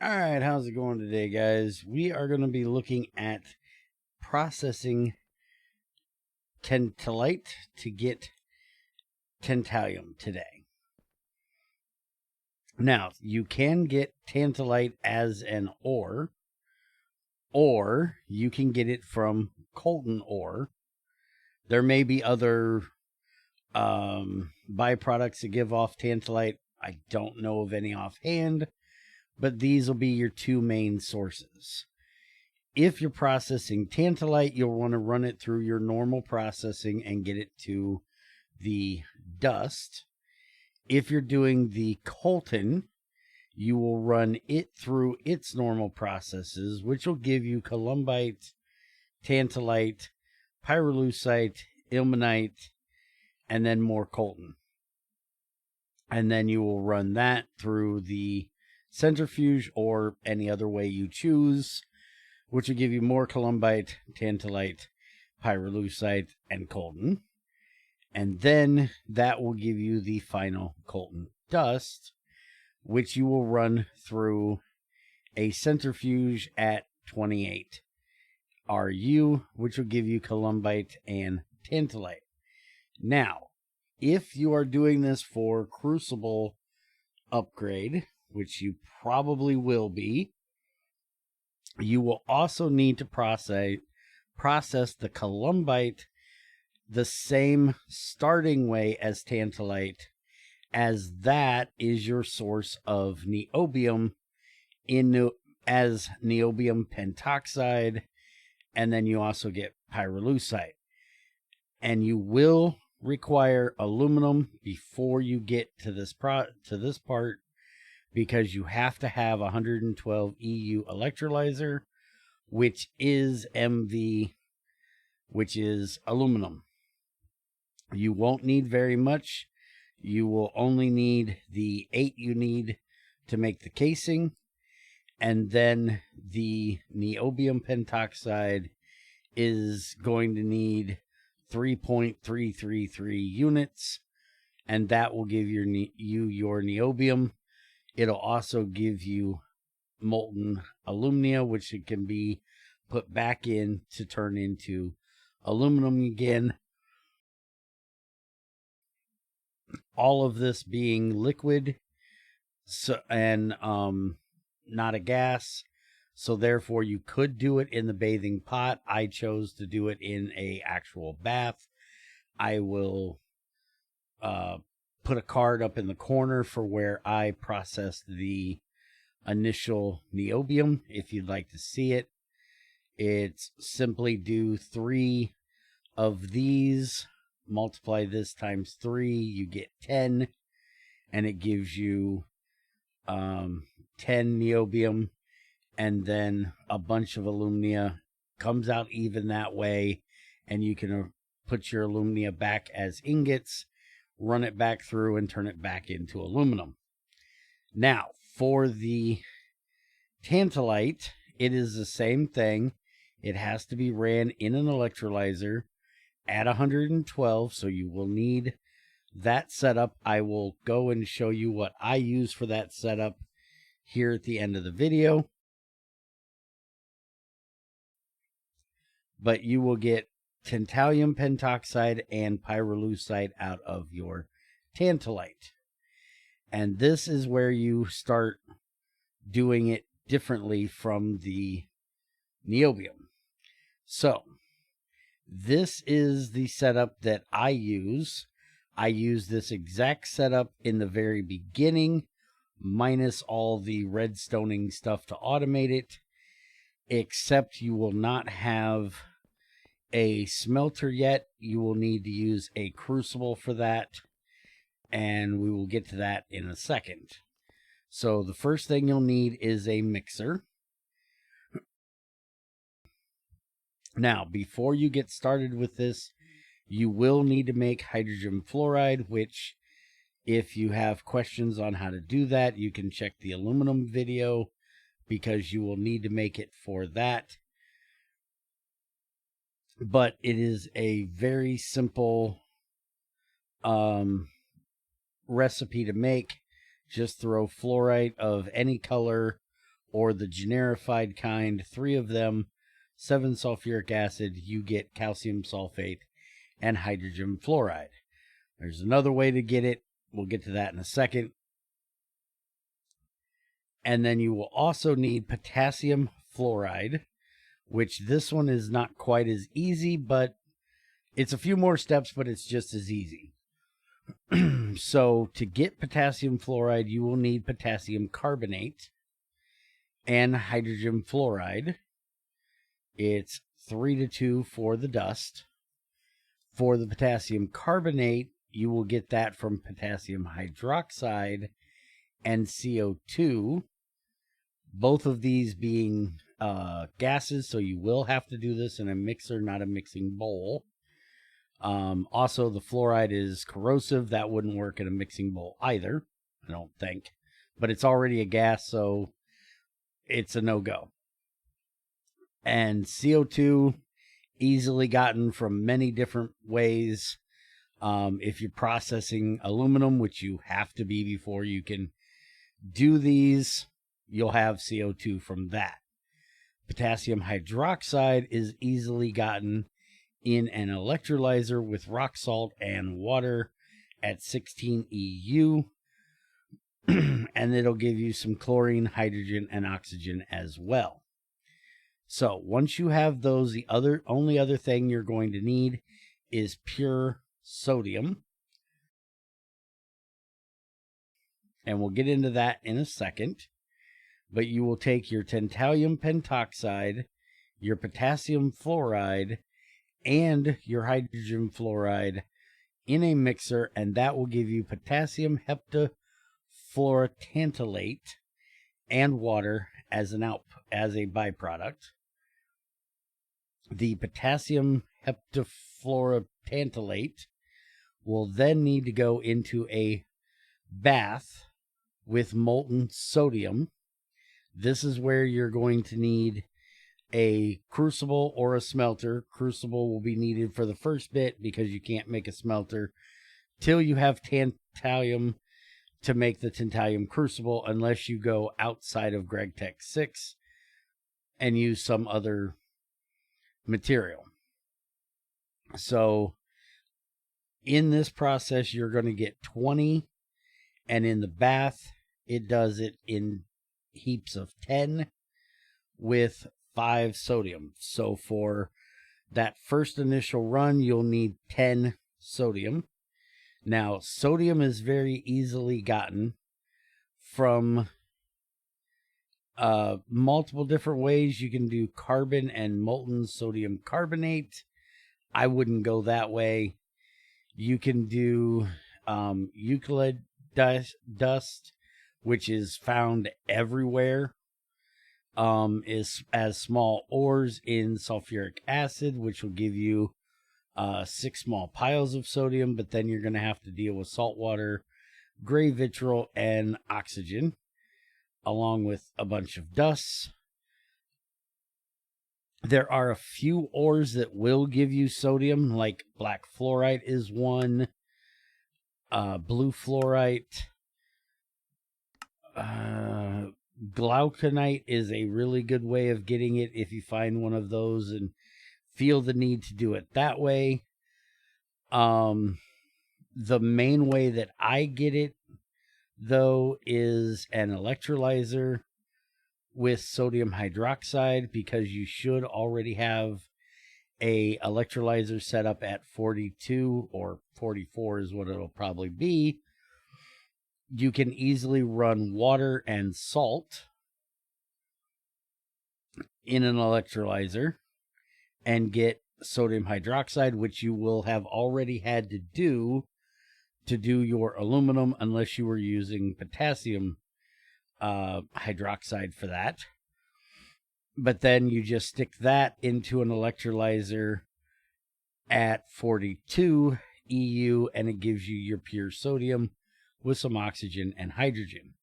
All right, how's it going today, guys? We are going to be looking at processing tantalite to get tantalum today. Now, you can get tantalite as an ore, or you can get it from coltan ore. There may be other byproducts that give off tantalite. I don't know of any offhand, but these will be your two main sources. If you're processing tantalite, you'll want to run it through your normal processing and get it to the dust. If you're doing the coltan, you will run it through its normal processes, which will give you columbite, tantalite, pyrolusite, ilmenite, and then more coltan. And then you will run that through the centrifuge or any other way you choose, which will give you more columbite, tantalite, pyrolusite, and coltan. And then that will give you the final coltan dust, which you will run through a centrifuge at 28 RU, which will give you columbite and tantalite. Now, if you are doing this for crucible upgrade, which you probably will be, you will also need to process the columbite the same starting way as tantalite, as that is your source of niobium as niobium pentoxide, and then you also get pyrolusite. And you will require aluminum before you get to this part, because you have to have 112 EU electrolyzer, which is MV, which is aluminum. You won't need very much. You will only need the 8 you need to make the casing, and then the niobium pentoxide is going to need 3.333 units, and that will give you your niobium. It'll also give you molten alumina, which it can be put back in to turn into aluminum again. All of this being liquid, and not a gas, so therefore you could do it in the bathing pot. I chose to do it in a actual bath. I will put a card up in the corner for where I processed the initial niobium if you'd like to see it. It's simply do 3 of these, multiply this times 3, you get 10, and it gives you 10 niobium, and then a bunch of alumina. Comes out even that way, and you can put your alumina back as ingots, run it back through, and turn it back into aluminum. Now, for the tantalite, it is the same thing. It has to be ran in an electrolyzer at 112, so you will need that setup. I will go and show you what I use for that setup here at the end of the video. But you will get tantalum pentoxide and pyrolusite out of your tantalite. And this is where you start doing it differently from the niobium. So, this is the setup that I use. I use this exact setup in the very beginning, minus all the redstoning stuff to automate it, except you will not have a smelter yet. You will need to use a crucible for that, and we will get to that in a second. So the first thing you'll need is a mixer. Now, before you get started with this, you will need to make hydrogen fluoride, which, if you have questions on how to do that, you can check the aluminum video, because you will need to make it for that. But it is a very simple recipe to make. Just throw fluorite of any color or the generified kind, 3 of them, 7 sulfuric acid, you get calcium sulfate and hydrogen fluoride. There's another way to get it. We'll get to that in a second. And then you will also need potassium fluoride, which this one is not quite as easy, but it's a few more steps, but it's just as easy. So to get potassium fluoride, you will need potassium carbonate and hydrogen fluoride. It's 3-2 for the dust. For the potassium carbonate, you will get that from potassium hydroxide and CO2. Both of these being gases, so you will have to do this in a mixer, not a mixing bowl. Also, the fluoride is corrosive. That wouldn't work in a mixing bowl either, I don't think. But it's already a gas, so it's a no-go. And CO2, easily gotten from many different ways. If you're processing aluminum, which you have to be before you can do these, you'll have CO2 from that. Potassium hydroxide is easily gotten in an electrolyzer with rock salt and water at 16 EU. And it'll give you some chlorine, hydrogen, and oxygen as well. So once you have those, the only other thing you're going to need is pure sodium. And we'll get into that in a second. But you will take your tantalum pentoxide, your potassium fluoride, and your hydrogen fluoride in a mixer, and that will give you potassium heptafluorotantalate and water as a byproduct. The potassium heptafluorotantalate will then need to go into a bath with molten sodium. This is where you're going to need a crucible or a smelter. Crucible will be needed for the first bit because you can't make a smelter till you have tantalum to make the tantalum crucible, unless you go outside of GregTech 6 and use some other material. So in this process, you're going to get 20, and in the bath, it does it in heaps of 10 with 5 sodium. So for that first initial run, you'll need 10 sodium. Now, sodium is very easily gotten from multiple different ways. You can do carbon and molten sodium carbonate. I wouldn't go that way. You can do eucalypt dust, which is found everywhere. Is as small ores in sulfuric acid, which will give you 6 small piles of sodium, but then you're going to have to deal with salt water, gray vitriol, and oxygen, along with a bunch of dusts. There are a few ores that will give you sodium, like black fluorite is one, blue fluorite, glauconite is a really good way of getting it if you find one of those and feel the need to do it that way. The main way that I get it, though, is an electrolyzer with sodium hydroxide, because you should already have a electrolyzer set up at 42 or 44 is what it'll probably be. You can easily run water and salt in an electrolyzer and get sodium hydroxide, which you will have already had to do your aluminum, unless you were using potassium hydroxide for that. But then you just stick that into an electrolyzer at 42 EU, and it gives you your pure sodium with some oxygen and hydrogen.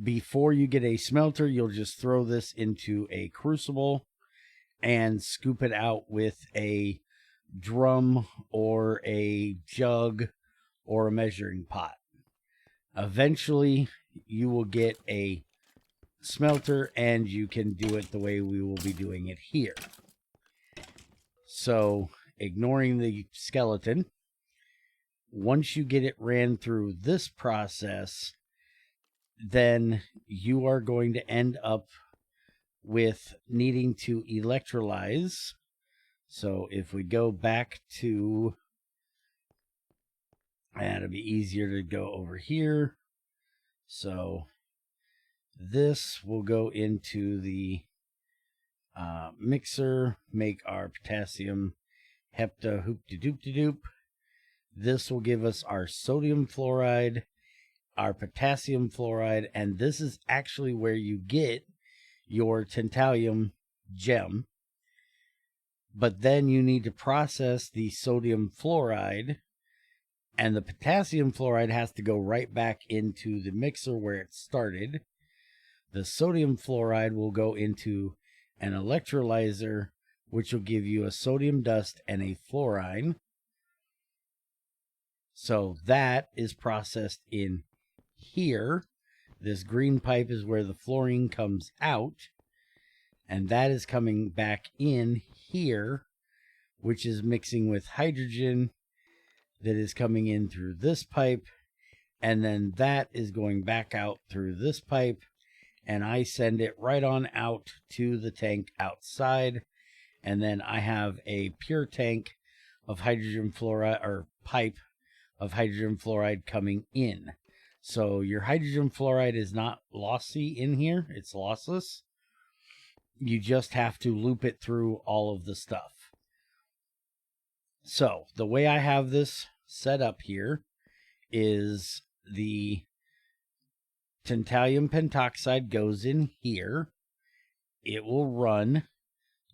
Before you get a smelter, you'll just throw this into a crucible and scoop it out with a drum or a jug or a measuring pot. Eventually, you will get a smelter, and you can do it the way we will be doing it here. So, ignoring the skeleton, once you get it ran through this process, then you are going to end up with needing to electrolyze. So if we go back to, and it'll be easier to go over here. So this will go into the mixer, make our potassium hepta hoop-de-doop-de-doop. This will give us our sodium fluoride, our potassium fluoride, and this is actually where you get your tantalum gem. But then you need to process the sodium fluoride, and the potassium fluoride has to go right back into the mixer where it started. The sodium fluoride will go into an electrolyzer, which will give you a sodium dust and a fluorine. So that is processed in here. This green pipe is where the fluorine comes out, and that is coming back in here, which is mixing with hydrogen that is coming in through this pipe, and then that is going back out through this pipe, and I send it right on out to the tank outside, and then I have a pure tank of hydrogen fluoride, or pipe of hydrogen fluoride coming in. So your hydrogen fluoride is not lossy in here, it's lossless. You just have to loop it through all of the stuff. So the way I have this set up here is the tantalum pentoxide goes in here. It will run.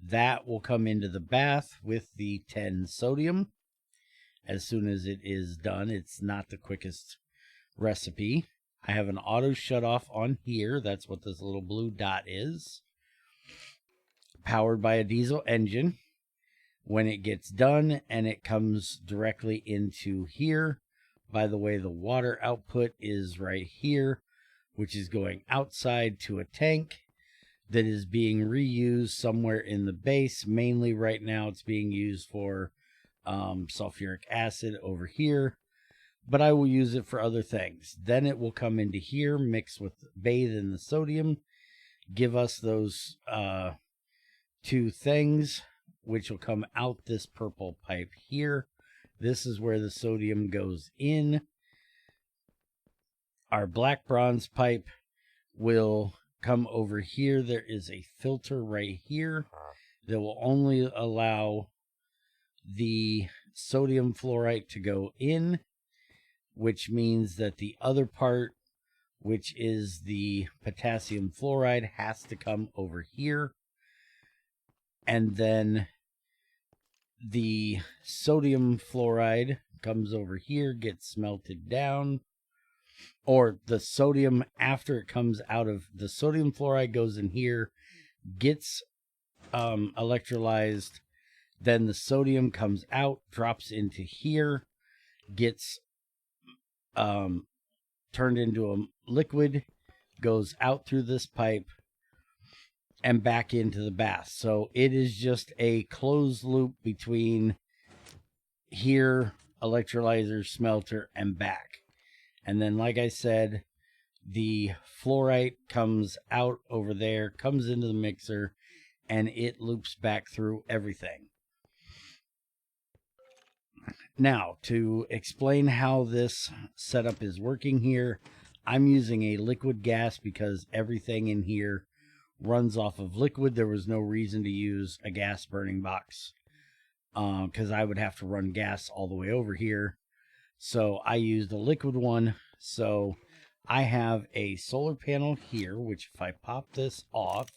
That will come into the bath with the 10 sodium. As soon as it is done, it's not the quickest recipe. I have an auto shut off on here. That's what this little blue dot is. Powered by a diesel engine. When it gets done and it comes directly into here, by the way, the water output is right here, which is going outside to a tank that is being reused somewhere in the base. Mainly right now it's being used for sulfuric acid over here, but I will use it for other things. Then it will come into here, mix with, bathe in the sodium, give us those two things, which will come out this purple pipe here. This is where the sodium goes in. Our black bronze pipe will come over here. There is a filter right here that will only allow the sodium fluoride to go in, which means that the other part, which is the potassium fluoride, has to come over here. And then the sodium fluoride comes over here, gets smelted down, or the sodium, after it comes out of the sodium fluoride, goes in here, gets electrolyzed. Then the sodium comes out, drops into here, gets turned into a liquid, goes out through this pipe, and back into the bath. So it is just a closed loop between here, electrolyzer, smelter, and back. And then, like I said, the fluorite comes out over there, comes into the mixer, and it loops back through everything. Now, to explain how this setup is working here, I'm using a liquid gas because everything in here runs off of liquid. There was no reason to use a gas burning box because I would have to run gas all the way over here. So I used a liquid one. So I have a solar panel here, which if I pop this off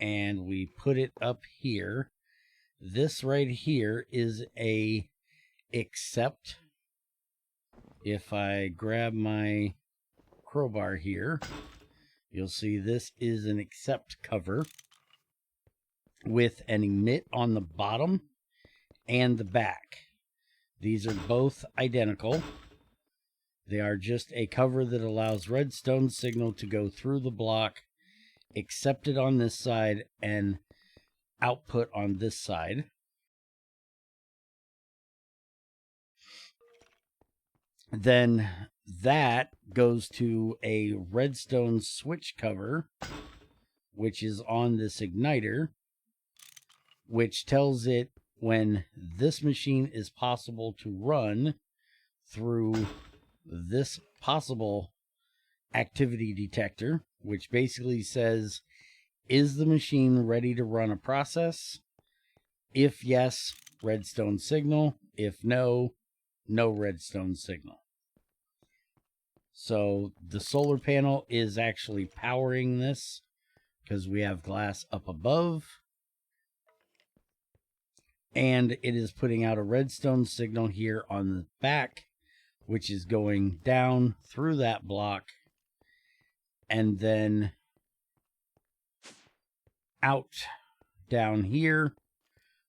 and we put it up here, this right here is a accept. If I grab my crowbar here, you'll see this is an accept cover with an emit on the bottom and the back. These are both identical. They are just a cover that allows redstone signal to go through the block, accepted on this side, and output on this side. Then that goes to a redstone switch cover, which is on this igniter, which tells it when this machine is possible to run through this possible activity detector, which basically says, is the machine ready to run a process? If yes, redstone signal. If no, no redstone signal. So the solar panel is actually powering this because we have glass up above. And it is putting out a redstone signal here on the back, which is going down through that block and then out down here,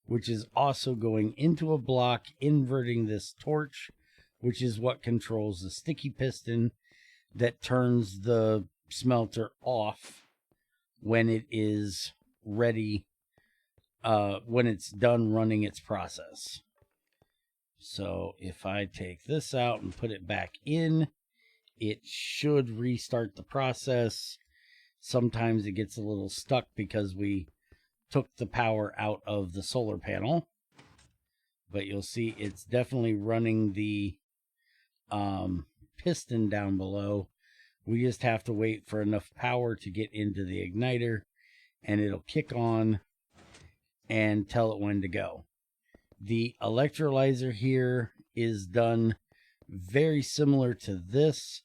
which is also going into a block, inverting this torch, which is what controls the sticky piston that turns the smelter off when it is ready, when it's done running its process. So if I take this out and put it back in, it should restart the process. Sometimes it gets a little stuck because we took the power out of the solar panel, but you'll see it's definitely running the piston down below. We just have to wait for enough power to get into the igniter, and it'll kick on and tell it when to go. The electrolyzer here is done very similar to this.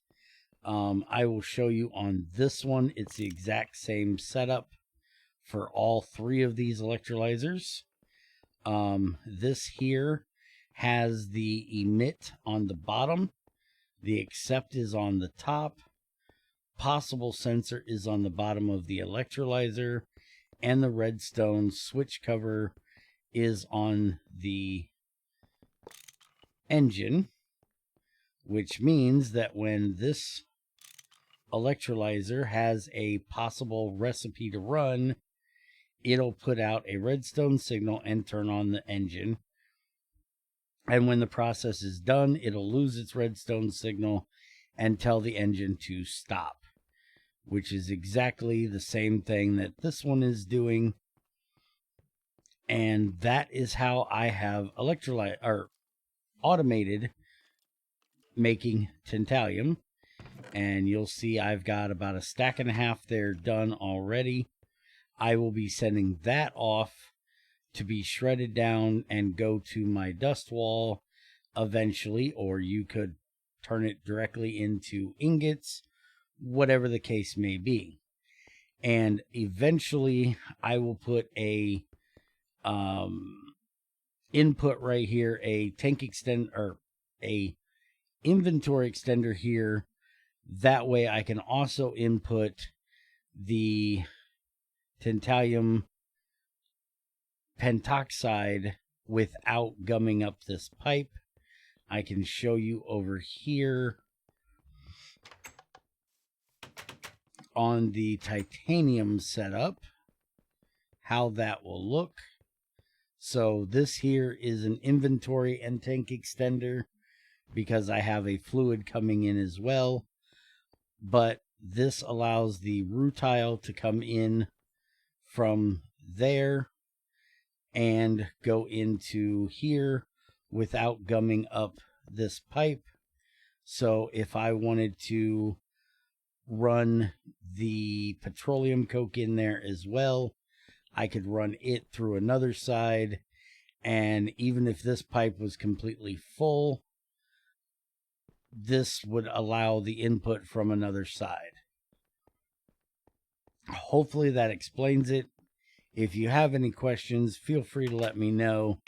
I will show you on this one. It's the exact same setup for all three of these electrolyzers. This here has the emit on the bottom. The accept is on the top. Possible sensor is on the bottom of the electrolyzer. And the redstone switch cover is on the engine, which means that when this electrolyzer has a possible recipe to run, it'll put out a redstone signal and turn on the engine. And when the process is done, it'll lose its redstone signal and tell the engine to stop, which is exactly the same thing that this one is doing. And that is how I have automated making tantalum. And you'll see I've got about a stack and a half there done already. I will be sending that off to be shredded down and go to my dust wall eventually, or you could turn it directly into ingots, whatever the case may be. And eventually I will put a input right here, a tank extend or a inventory extender here. That way I can also input the tantalum pentoxide without gumming up this pipe. I can show you over here on the titanium setup how that will look. So this here is an inventory and tank extender because I have a fluid coming in as well. But this allows the rutile to come in from there and go into here without gumming up this pipe. So if I wanted to run the petroleum coke in there as well, I could run it through another side. And even if this pipe was completely full, this would allow the input from another side. Hopefully that explains it. If you have any questions, feel free to let me know.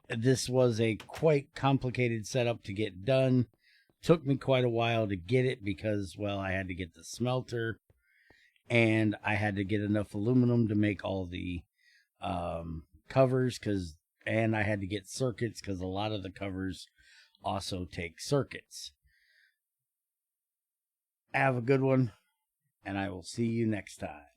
This was a quite complicated setup to get done. Took me quite a while to get it because, well, I had to get the smelter and I had to get enough aluminum to make all the covers, and I had to get circuits because a lot of the covers also take circuits. Have a good one, and I will see you next time.